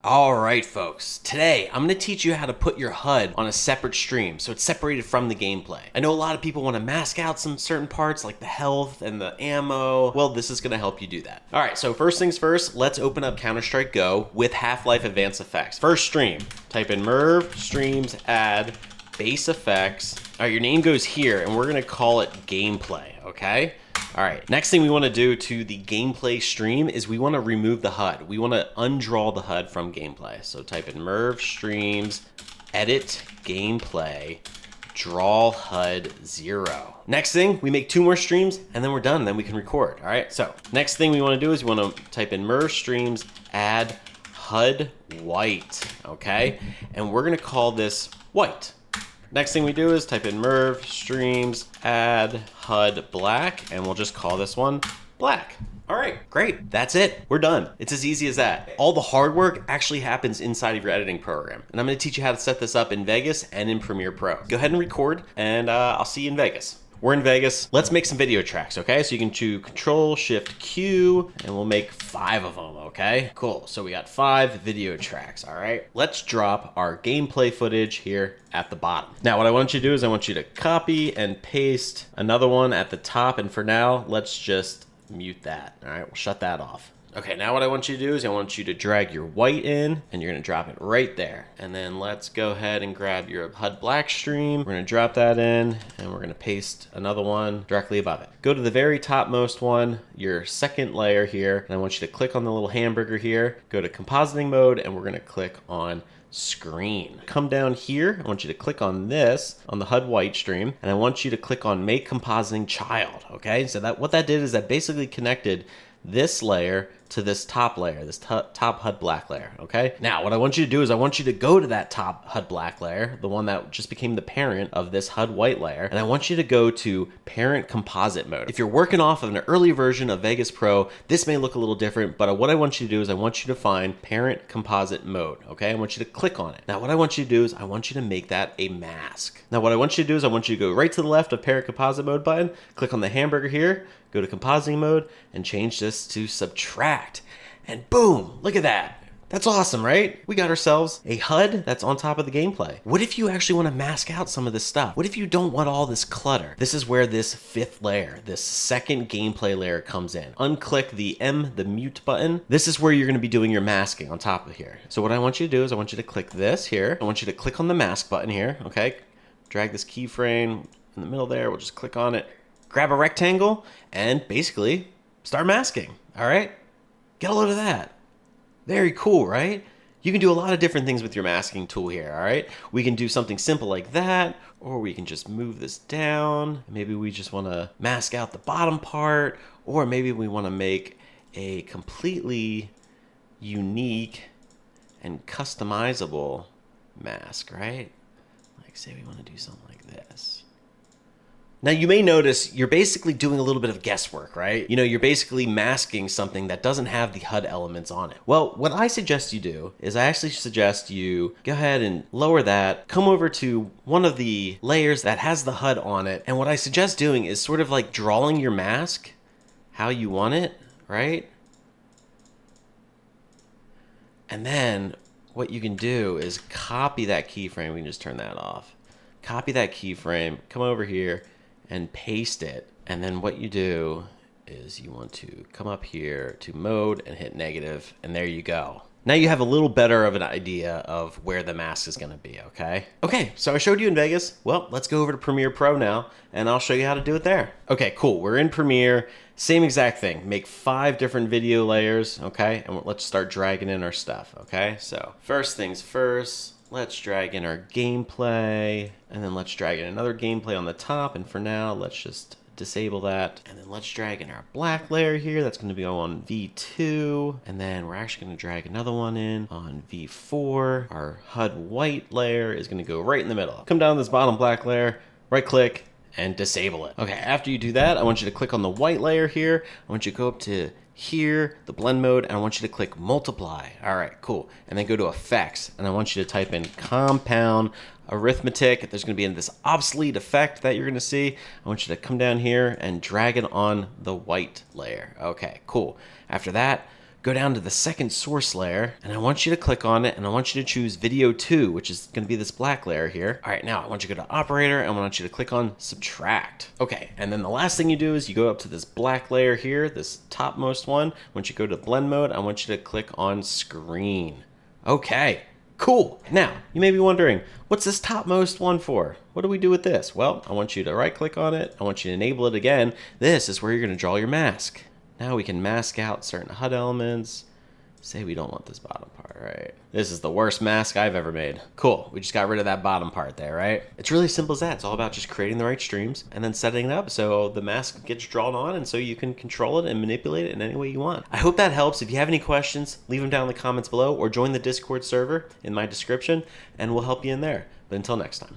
All right, folks. Today, I'm going to teach you how to put your HUD on a separate stream so it's separated from the gameplay. I know a lot of people want to mask out some certain parts like the health and the ammo. Well, this is going to help you do that. All right, so first things first, let's open up Counter-Strike Go with Half-Life Advanced Effects. First stream, type in Merv, streams, add, base effects. All right, your name goes here and we're going to call it gameplay, okay? All right, next thing we want to do to the gameplay stream is we want to remove the HUD. We want to undraw the HUD from gameplay. So type in Merv streams, edit gameplay, draw HUD 0. Next thing, we make 2 more streams and then we're done. Then we can record. All right, so next thing we want to do is we want to type in Merv streams, add HUD white, okay? And we're going to call this white. Next thing we do is type in Merv streams, add HUD black, and we'll just call this one black. All right, great. That's it. We're done. It's as easy as that. All the hard work actually happens inside of your editing program. And I'm going to teach you how to set this up in Vegas and in Premiere Pro. Go ahead and record, and I'll see you in Vegas. We're in Vegas. Let's make some video tracks, okay? So you can choose Control-Shift-Q, and we'll make 5 of them, okay? Cool. So we got 5 video tracks, all right? Let's drop our gameplay footage here at the bottom. Now, what I want you to do is I want you to copy and paste another one at the top, and for now, let's just mute that, all right? We'll shut that off. Okay, now what I want you to do is I want you to drag your white in and you're gonna drop it right there. And then let's go ahead and grab your HUD black stream. We're gonna drop that in and we're gonna paste another one directly above it. Go to the very topmost one, your second layer here, and I want you to click on the little hamburger here, go to compositing mode, and we're gonna click on screen. Come down here, I want you to click on this, on the HUD white stream, and I want you to click on make compositing child, okay? So what that did is that basically connected this layer to this top layer, this top HUD black layer, okay? Now, what I want you to do is I want you to go to that top HUD black layer, the one that just became the parent of this HUD white layer, and I want you to go to parent composite mode. If you're working off of an early version of Vegas Pro, this may look a little different, but what I want you to do is I want you to find parent composite mode, okay? I want you to click on it. Now, what I want you to do is I want you to make that a mask. Now, what I want you to do is I want you to go right to the left of parent composite mode button, click on the hamburger here, go to compositing mode, and change this to subtract. And boom, look at that. That's awesome, right? We got ourselves a HUD that's on top of the gameplay. What if you actually want to mask out some of this stuff? What if you don't want all this clutter? This is where this 5th layer, this second gameplay layer comes in. Unclick the the mute button. This is where you're going to be doing your masking on top of here. So what I want you to do is I want you to click this here. I want you to click on the mask button here, okay? Drag this keyframe in the middle there. We'll just click on it. Grab a rectangle and basically start masking, all right? Get a load of that. Very cool, right? You can do a lot of different things with your masking tool here, all right? We can do something simple like that, or we can just move this down. Maybe we just wanna mask out the bottom part, or maybe we wanna make a completely unique and customizable mask, right? Like say we wanna do something like this. Now you may notice you're basically doing a little bit of guesswork, right? You know, you're basically masking something that doesn't have the HUD elements on it. Well, what I suggest you do is I actually suggest you go ahead and lower that, come over to one of the layers that has the HUD on it. And what I suggest doing is sort of like drawing your mask how you want it, right? And then what you can do is copy that keyframe. We can just turn that off. Copy that keyframe, come over here, and paste it. And then what you do is you want to come up here to mode and hit negative, and there you go. Now you have a little better of an idea of where the mask is gonna be, okay? Okay, so I showed you in Vegas. Well, let's go over to Premiere Pro now, and I'll show you how to do it there. Okay, cool, we're in Premiere. Same exact thing, make 5 different video layers, okay? And let's start dragging in our stuff, okay? So first things first, let's drag in our gameplay, and then let's drag in another gameplay on the top, and for now, let's just disable that. And then let's drag in our black layer here. That's going to go on V2, and then we're actually going to drag another one in on V4. Our HUD white layer is going to go right in the middle. Come down this bottom black layer, right click, and disable it. Okay, after you do that, I want you to click on the white layer here. I want you to go up to here, the blend mode, and I want you to click multiply. All right, cool. And then go to effects, and I want you to type in compound arithmetic. There's going to be this obsolete effect that you're going to see. I want you to come down here and drag it on the white layer. Okay, cool. After that, go down to the second source layer, and I want you to click on it, and I want you to choose video 2, which is going to be this black layer here. All right, now I want you to go to operator, and I want you to click on subtract. Okay, and then the last thing you do is you go up to this black layer here, this topmost one. Once you go to blend mode, I want you to click on screen. Okay. Cool. Now, you may be wondering, what's this topmost one for? What do we do with this? Well, I want you to right click on it. I want you to enable it again. This is where you're going to draw your mask. Now we can mask out certain HUD elements. Say we don't want this bottom part, right? This is the worst mask I've ever made. Cool, we just got rid of that bottom part there, right? It's really simple as that. It's all about just creating the right streams and then setting it up so the mask gets drawn on and so you can control it and manipulate it in any way you want. I hope that helps. If you have any questions, leave them down in the comments below or join the Discord server in my description and we'll help you in there. But until next time.